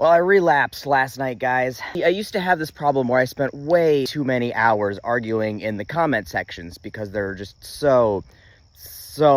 Well, I relapsed last night, guys. I used to have this problem where I spent way too many hours arguing in the comment sections because there are just so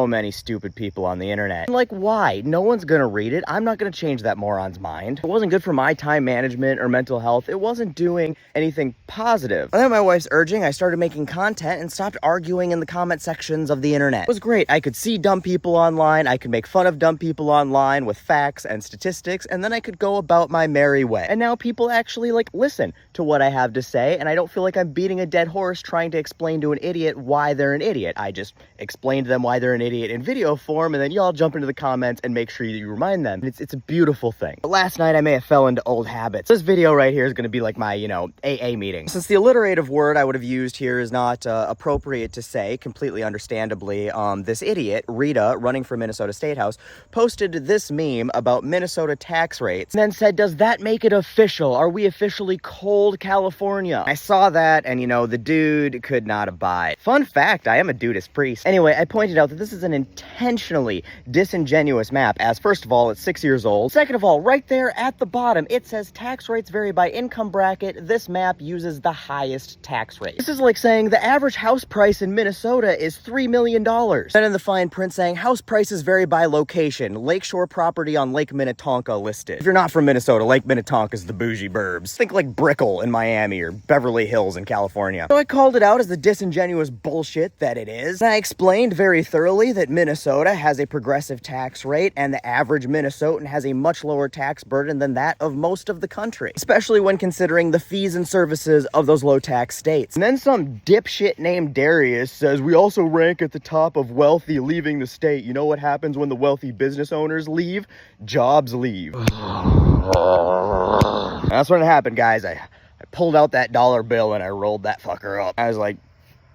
many stupid people on the internet. Like, why? No one's gonna read it. I'm not gonna change that moron's mind. It wasn't good for my time management or mental health. It wasn't doing anything positive. And then my wife's urging, I started making content and stopped arguing in the comment sections of the internet. It was great. I could see dumb people online. I could make fun of dumb people online with facts and statistics, and then I could go about my merry way. And now people actually, listen to what I have to say, and I don't feel like I'm beating a dead horse trying to explain to an idiot why they're an idiot. I just explained to them why they're an idiot in video form, and then y'all jump into the comments and make sure you remind them. It's a beautiful thing. But last night I may have fell into old habits. This video right here is going to be like my, AA meeting. Since the alliterative word I would have used here is not appropriate to say, completely understandably, this idiot, Rita, running for Minnesota State House, posted this meme about Minnesota tax rates and then said, does that make it official? Are we officially cold California? I saw that and, the dude could not abide. Fun fact, I am a dudist priest. Anyway, I pointed out that this is an intentionally disingenuous map, as first of all, it's 6 years old. Second of all, right there at the bottom, it says tax rates vary by income bracket. This map uses the highest tax rate. This is like saying the average house price in Minnesota is $3 million. Then in the fine print saying house prices vary by location. Lakeshore property on Lake Minnetonka listed. If you're not from Minnesota, Lake Minnetonka is the bougie burbs. Think like Brickell in Miami or Beverly Hills in California. So I called it out as the disingenuous bullshit that it is. And I explained very thoroughly that Minnesota has a progressive tax rate and the average Minnesotan has a much lower tax burden than that of most of the country, especially when considering the fees and services of those low tax states. And then some dipshit named Darius says, we also rank at the top of wealthy leaving the state. You know what happens when the wealthy business owners leave? Jobs leave. That's what happened, guys. I pulled out that dollar bill and I rolled that fucker up. I was like,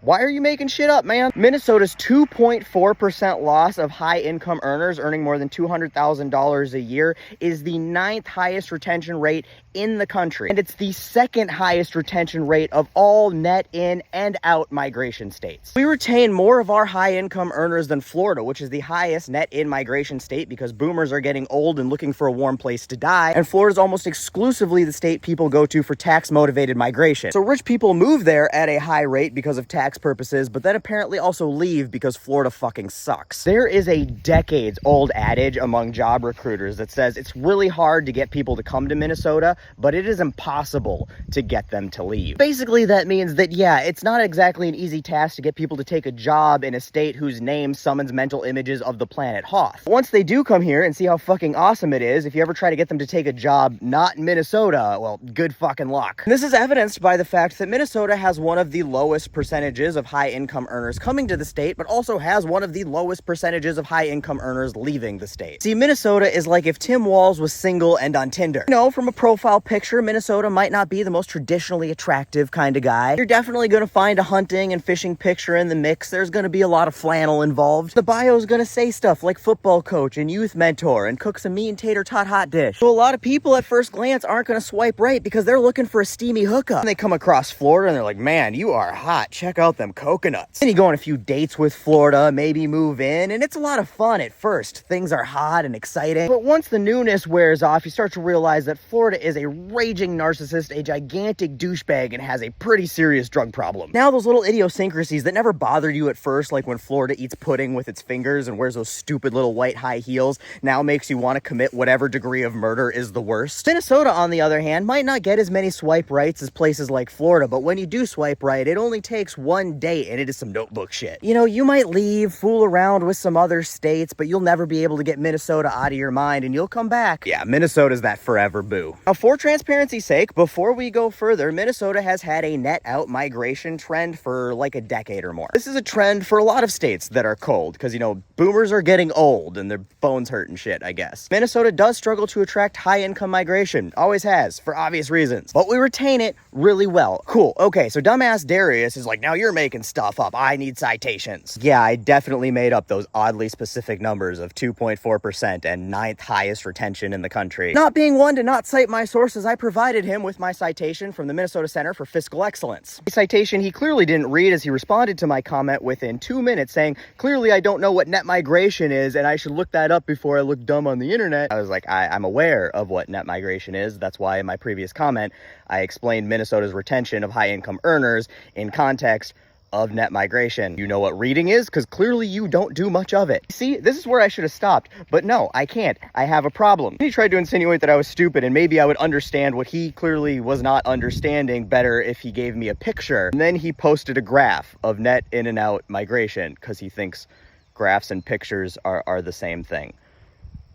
why are you making shit up, man? Minnesota's 2.4% loss of high-income earners earning more than $200,000 a year is the 9th highest retention rate in the country. And it's the 2nd highest retention rate of all net in and out migration states. We retain more of our high-income earners than Florida, which is the highest net in migration state because boomers are getting old and looking for a warm place to die. And Florida's almost exclusively the state people go to for tax-motivated migration. So rich people move there at a high rate because of tax purposes, but then apparently also leave because Florida fucking sucks. There is a decades-old adage among job recruiters that says it's really hard to get people to come to Minnesota, but it is impossible to get them to leave. Basically, that means that, yeah, it's not exactly an easy task to get people to take a job in a state whose name summons mental images of the planet Hoth. Once they do come here and see how fucking awesome it is, if you ever try to get them to take a job not in Minnesota, well, good fucking luck. And this is evidenced by the fact that Minnesota has one of the lowest percentages of high-income earners coming to the state, but also has one of the lowest percentages of high-income earners leaving the state. See, Minnesota is like if Tim Walz was single and on Tinder. From a profile picture, Minnesota might not be the most traditionally attractive kind of guy. You're definitely going to find a hunting and fishing picture in the mix. There's going to be a lot of flannel involved. The bio's going to say stuff like football coach and youth mentor and cooks a mean tater tot hot dish. So a lot of people at first glance aren't going to swipe right because they're looking for a steamy hookup. And they come across Florida and they're like, man, you are hot. Check out them coconuts. Then you go on a few dates with Florida, maybe move in, and it's a lot of fun at first. Things are hot and exciting. But once the newness wears off, you start to realize that Florida is a raging narcissist, a gigantic douchebag, and has a pretty serious drug problem. Now those little idiosyncrasies that never bothered you at first, like when Florida eats pudding with its fingers and wears those stupid little white high heels, now makes you want to commit whatever degree of murder is the worst. Minnesota, on the other hand, might not get as many swipe rights as places like Florida, but when you do swipe right, it only takes one date and it is some notebook shit. You might leave, fool around with some other states, but you'll never be able to get Minnesota out of your mind and you'll come back. Yeah, Minnesota's that forever boo. Now, for transparency's sake, before we go further, Minnesota has had a net out migration trend for like a decade or more. This is a trend for a lot of states that are cold because, boomers are getting old and their bones hurt and shit, I guess. Minnesota does struggle to attract high-income migration. Always has, for obvious reasons. But we retain it really well. Cool. Okay, so dumbass Darius is like, now you're you're making stuff up. I need citations. Yeah, I definitely made up those oddly specific numbers of 2.4% and 9th highest retention in the country. Not being one to not cite my sources, I provided him with my citation from the Minnesota Center for Fiscal Excellence. A citation he clearly didn't read, as he responded to my comment within 2 minutes saying, clearly I don't know what net migration is and I should look that up before I look dumb on the internet. I was like, I'm aware of what net migration is. That's why in my previous comment, I explained Minnesota's retention of high income earners in context of net migration. You know what reading is? Because clearly you don't do much of it. See, this is where I should have stopped, but no, I can't. I have a problem. He tried to insinuate that I was stupid and maybe I would understand what he clearly was not understanding better if he gave me a picture. And then he posted a graph of net in and out migration because he thinks graphs and pictures are the same thing.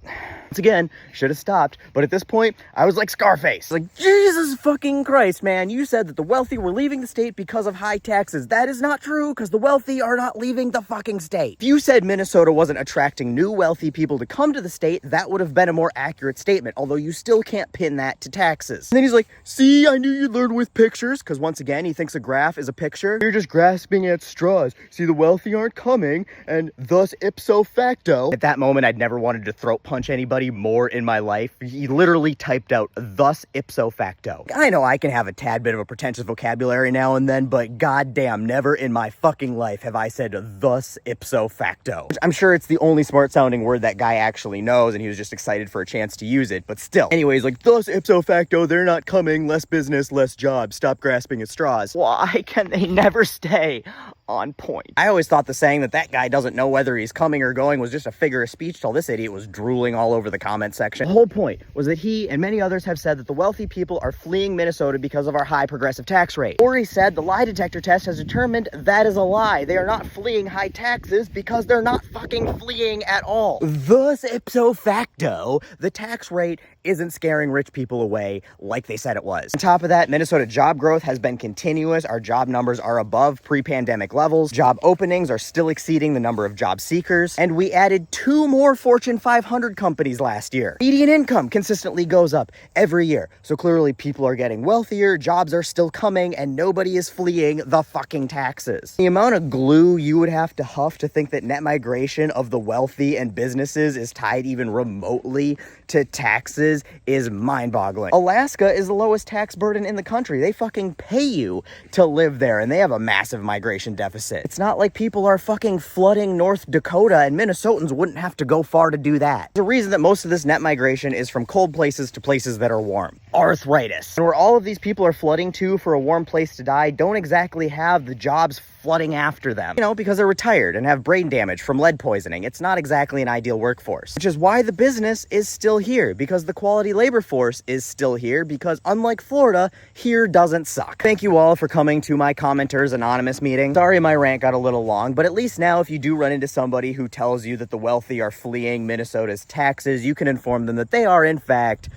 Once again, should have stopped, but at this point, I was like Scarface. Like, Jesus fucking Christ, man, you said that the wealthy were leaving the state because of high taxes. That is not true, because the wealthy are not leaving the fucking state. If you said Minnesota wasn't attracting new wealthy people to come to the state, that would have been a more accurate statement, although you still can't pin that to taxes. And then he's like, see, I knew you'd learn with pictures, because once again, he thinks a graph is a picture. You're just grasping at straws. See, the wealthy aren't coming, and thus ipso facto. At that moment, I'd never wanted to throat punch anybody more in my life. He literally typed out thus ipso facto. I know I can have a tad bit of a pretentious vocabulary now and then, but goddamn, never in my fucking life have I said thus ipso facto. I'm sure it's the only smart sounding word that guy actually knows, and he was just excited for a chance to use it, but still. Anyways, like, thus ipso facto, they're not coming, less business, less jobs, stop grasping at straws. Why can they never stay on point? I always thought the saying that guy doesn't know whether he's coming or going was just a figure of speech till this idiot was drooling all over the comment section. The whole point was that he and many others have said that the wealthy people are fleeing Minnesota because of our high progressive tax rate. Or he said the lie detector test has determined that is a lie. They are not fleeing high taxes because they're not fucking fleeing at all. Thus, ipso facto, the tax rate isn't scaring rich people away like they said it was. On top of that, Minnesota job growth has been continuous. Our job numbers are above pre-pandemic levels. Job openings are still exceeding the number of job seekers. And we added 2 more Fortune 500 companies last year. Median income consistently goes up every year. So clearly people are getting wealthier, jobs are still coming, and nobody is fleeing the fucking taxes. The amount of glue you would have to huff to think that net migration of the wealthy and businesses is tied even remotely to taxes is mind-boggling. Alaska is the lowest tax burden in the country. They fucking pay you to live there, and they have a massive migration deficit. It's not like people are fucking flooding North Dakota, and Minnesotans wouldn't have to go far to do that. The reason that most of this net migration is from cold places to places that are warm. Arthritis. And where all of these people are flooding to for a warm place to die don't exactly have the jobs flooding after them. You know, because they're retired and have brain damage from lead poisoning. It's not exactly an ideal workforce. Which is why the business is still here, because the quality labor force is still here, because unlike Florida, here doesn't suck. Thank you all for coming to my Commenters Anonymous meeting. Sorry my rant got a little long, but at least now if you do run into somebody who tells you that the wealthy are fleeing Minnesota's taxes, you can inform them that they are in fact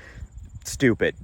stupid.